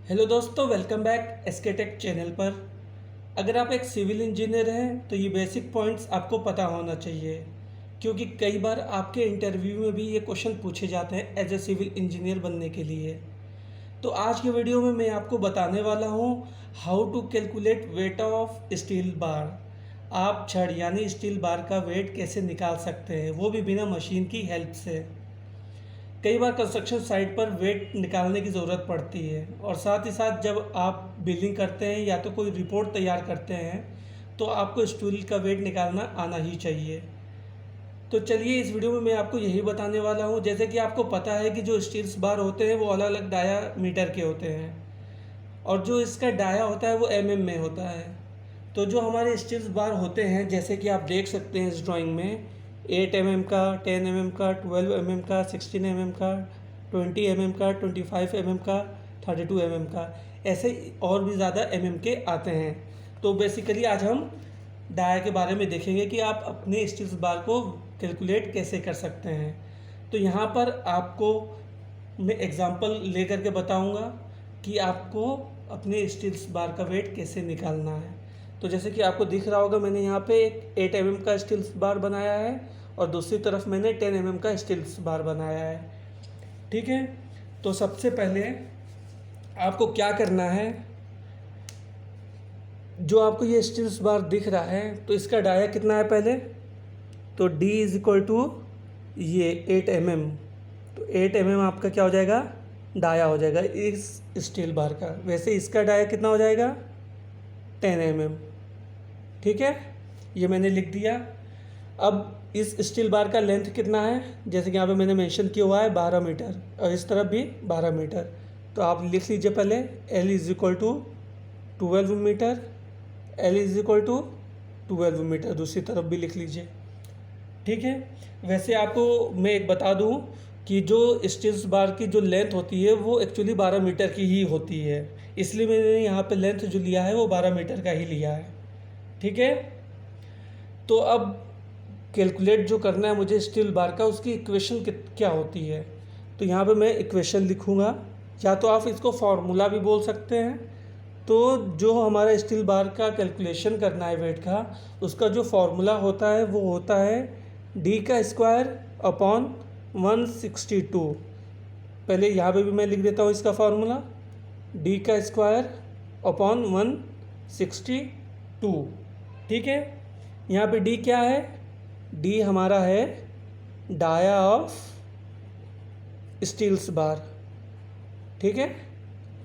Hello दोस्तों, welcome back SK tech channel पर। अगर आप एक सिविल इंजीनियर हैं तो ये बेसिक पॉइंट्स आपको पता होना चाहिए, क्योंकि कई बार आपके इंटरव्यू में भी ये क्वेश्चन पूछे जाते हैं एज ए सिविल इंजीनियर बनने के लिए। तो आज की वीडियो में मैं आपको बताने वाला हूँ how to calculate weight of steel bar. आप छड़ यानी स्टील बार का वेट कैसे निकाल सकते हैं, वो भी बिना मशीन की हेल्प से। कई बार कंस्ट्रक्शन साइट पर वेट निकालने की ज़रूरत पड़ती है, और साथ ही साथ जब आप बिल्डिंग करते हैं या तो कोई रिपोर्ट तैयार करते हैं तो आपको स्टील का वेट निकालना आना ही चाहिए। तो चलिए, इस वीडियो में मैं आपको यही बताने वाला हूँ। जैसे कि आपको पता है कि जो स्टील्स बार होते हैं वो अलग अलग डाया मीटर के होते हैं, और जो इसका डाया होता है वो में होता है। तो जो हमारे स्टील्स बार होते हैं, जैसे कि आप देख सकते हैं इस ड्राइंग में, 8 का, 10 का, 12 का, 16 का, 20 का, 25 का, 32 का, ऐसे और भी ज़्यादा के आते हैं। तो बेसिकली आज हम डाया के बारे में देखेंगे कि आप अपने स्टील्स बार को कैलकुलेट कैसे कर सकते हैं। तो यहाँ पर आपको मैं एग्ज़ाम्पल लेकर के बताऊँगा कि आपको अपने स्टील्स बार का वेट कैसे निकालना है। तो जैसे कि आपको दिख रहा होगा, मैंने यहाँ पे एक 8 का स्टील्स बार बनाया है और दूसरी तरफ मैंने 10 का स्टील्स बार बनाया है। ठीक है, तो सबसे पहले आपको क्या करना है, जो आपको ये स्टील्स बार दिख रहा है तो इसका डाया कितना है पहले, तो D इज इक्वल टू ये 8 तो 8 आपका क्या हो जाएगा, डाया हो जाएगा इस स्टील बार का। वैसे इसका डाया कितना हो जाएगा, 10 ठीक है, ये मैंने लिख दिया। अब इस स्टील बार का लेंथ कितना है, जैसे कि यहाँ पे मैंने मेंशन किया हुआ है 12 मीटर, और इस तरफ भी 12 मीटर। तो आप लिख लीजिए पहले L is equal to 12 metre, L is equal to 12 metre, दूसरी तरफ भी लिख लीजिए। ठीक है, वैसे आपको मैं एक बता दूं कि जो स्टील्स बार की जो लेंथ होती है वो एक्चुअली 12 मीटर की ही होती है, इसलिए मैंने यहाँ पे लेंथ जो लिया है वो 12 मीटर का ही लिया है। ठीक है, तो अब कैलकुलेट जो करना है मुझे स्टील बार का, उसकी इक्वेशन क्या होती है। तो यहाँ पे मैं इक्वेशन लिखूँगा, या तो आप इसको फार्मूला भी बोल सकते हैं। तो जो हमारा स्टील बार का कैलकुलेशन करना है वेट का, उसका जो फार्मूला होता है वो होता है D का स्क्वायर अपॉन 162। पहले यहाँ पे भी मैं लिख देता हूँ इसका फार्मूला, D का स्क्वायर अपॉन 162। ठीक है, यहाँ पे D क्या है, D हमारा है डाया ऑफ स्टील्स बार। ठीक है,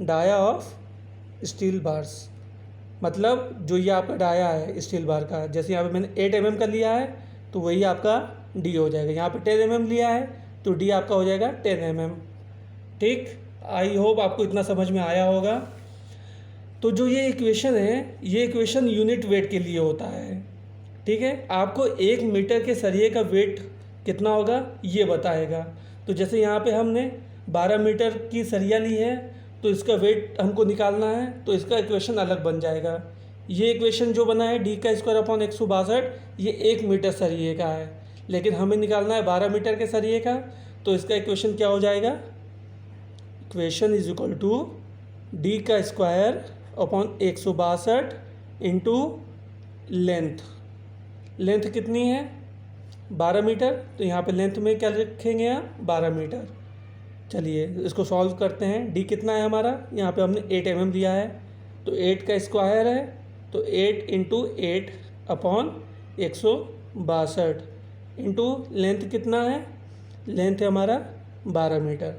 डाया ऑफ स्टील बार्स, मतलब जो ये आपका डाया है स्टील बार का, जैसे यहाँ पे मैंने 8 का लिया है तो वही आपका D हो जाएगा। यहाँ पे 10 लिया है तो D आपका हो जाएगा 10 ठीक, आई होप आपको इतना समझ में आया होगा। तो जो ये इक्वेशन है, ये इक्वेशन यूनिट वेट के लिए होता है। ठीक है, आपको 1 मीटर के सरिये का वेट कितना होगा ये बताएगा। तो जैसे यहाँ पे हमने 12 मीटर की सरिया ली है तो इसका वेट हमको निकालना है, तो इसका इक्वेशन अलग बन जाएगा। ये इक्वेशन जो बना है D का स्क्वायर अपॉन 162, ये 1 मीटर सरिये का है, लेकिन हमें निकालना है 12 मीटर के सरिये का। तो इसका इक्वेशन क्या हो जाएगा, equation is equal to D का square upon 162 into length. Length कितनी है, 12 मीटर, तो यहाँ पे लेंथ में क्या रखेंगे आप, 12 मीटर। चलिए इसको सॉल्व करते हैं। D कितना है हमारा, यहाँ पे हमने 8 दिया है, तो 8 का स्क्वायर है, तो 8 इंटू 8 अपॉन 162 इंटू लेंथ कितना है, लेंथ है हमारा 12 मीटर,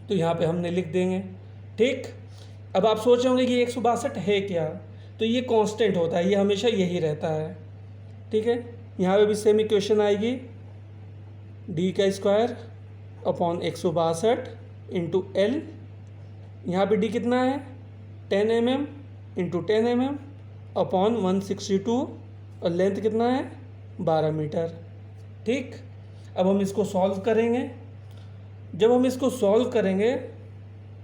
तो यहाँ पे हमने लिख देंगे। ठीक, अब आप सोच रहे होंगे कि 162 है क्या, तो ये कांस्टेंट होता है, ये हमेशा यही रहता है। ठीक है, यहाँ पे भी सेम इक्वेशन आएगी, D का स्क्वायर अपॉन 162 इंटू L, यहाँ पे D कितना है 10 इंटू 10 अपॉन 162, और लेंथ कितना है 12 मीटर। ठीक, अब हम इसको सॉल्व करेंगे। जब हम इसको सॉल्व करेंगे,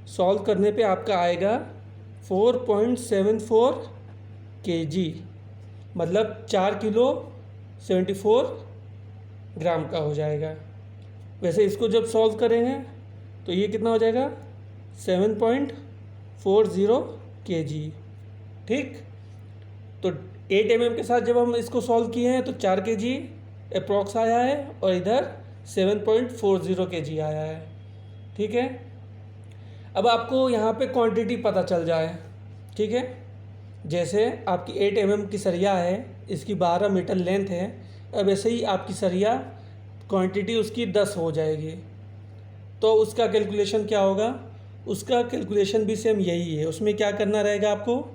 सॉल्व करने पे आपका आएगा 4.74 kg, मतलब 4 किलो 74 ग्राम का हो जाएगा। वैसे इसको जब सॉल्व करेंगे तो ये कितना हो जाएगा, 40 kg। ठीक, तो 8 mm के साथ जब हम इसको सॉल्व किए हैं तो 4 kg अप्रॉक्स आया है और इधर 7.40 kg आया है। ठीक है, अब आपको यहाँ पे क्वांटिटी पता चल जाए। ठीक है, जैसे आपकी 8 mm की सरिया है, इसकी 12 मीटर लेंथ है। अब ऐसे ही आपकी सरिया क्वांटिटी उसकी 10 हो जाएगी, तो उसका कैलकुलेशन क्या होगा? उसका कैलकुलेशन भी सेम यही है। उसमें क्या करना रहेगा आपको,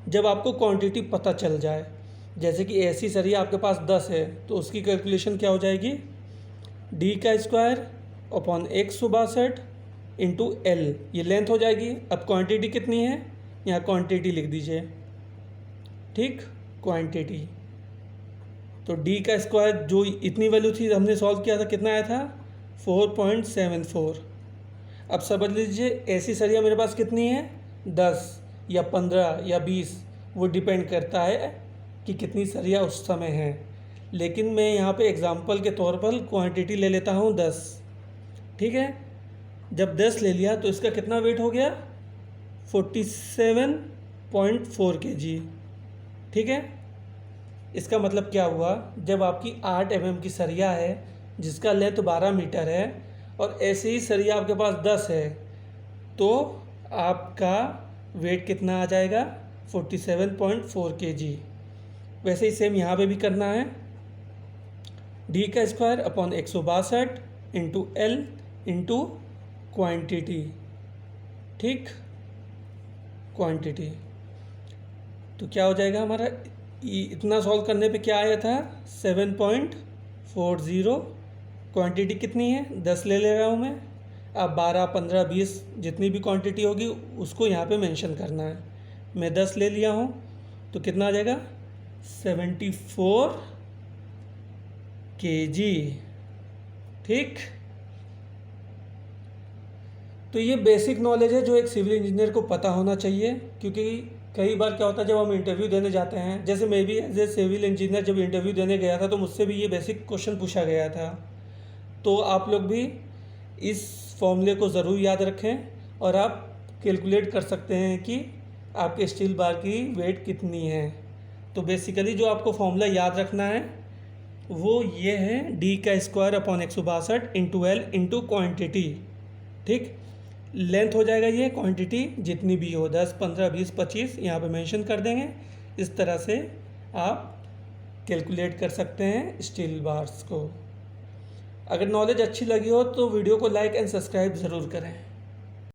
जब आपको क्वांटिटी पता चल जाए, जैसे कि ऐसी सरिया आपके पास 10 है तो उसकी कैलकुलेशन क्या हो जाएगी, d² अपॉन 162 इंटू एल, ये लेंथ हो जाएगी। अब क्वांटिटी कितनी है, यहाँ क्वांटिटी लिख दीजिए। ठीक, क्वांटिटी, तो d² जो इतनी वैल्यू थी हमने सॉल्व किया था, कितना आया था 4.74। अब समझ लीजिए ऐसी सरिया मेरे पास कितनी है, 10 या 15 या 20, वो डिपेंड करता है कि कितनी सरिया उस समय है। लेकिन मैं यहाँ पे एग्जांपल के तौर पर क्वांटिटी ले लेता हूँ 10। ठीक है, जब 10 ले लिया तो इसका कितना वेट हो गया, 47.4 kg। ठीक है, इसका मतलब क्या हुआ, जब आपकी 8 mm की सरिया है जिसका लेंथ 12 मीटर है और ऐसे ही सरिया आपके पास 10 है, तो आपका वेट कितना आ जाएगा, 47.4 kg। वैसे ही सेम यहाँ पे भी करना है, d² upon 162 into L into quantity. ठीक, क्वांटिटी, तो क्या हो जाएगा हमारा, इतना सॉल्व करने पे क्या आया था 7.40। क्वांटिटी कितनी है, 10 ले रहा हूँ मैं। अब 12, 15, 20 जितनी भी क्वांटिटी होगी उसको यहाँ पे मेंशन करना है। मैं 10 ले लिया हूँ तो कितना आ जाएगा 74 kg। ठीक, तो ये बेसिक नॉलेज है जो एक सिविल इंजीनियर को पता होना चाहिए, क्योंकि कई बार क्या होता है जब हम इंटरव्यू देने जाते हैं, जैसे मैं भी एज ए सिविल इंजीनियर जब इंटरव्यू देने गया था तो मुझसे भी ये बेसिक क्वेश्चन पूछा गया था। तो आप लोग भी इस फॉर्मूले को ज़रूर याद रखें और आप कैलकुलेट कर सकते हैं कि आपके स्टील बार की वेट कितनी है। तो बेसिकली जो आपको फॉर्मूला याद रखना है वो ये है, d² upon 162 into L into quantity. ठीक, लेंथ हो जाएगा ये, क्वांटिटी जितनी भी हो 10, 15, 20, 25 यहाँ पे मेंशन कर देंगे। इस तरह से आप कैलकुलेट कर सकते हैं स्टील बार्स को। अगर नॉलेज अच्छी लगी हो तो वीडियो को लाइक एंड सब्सक्राइब ज़रूर करें।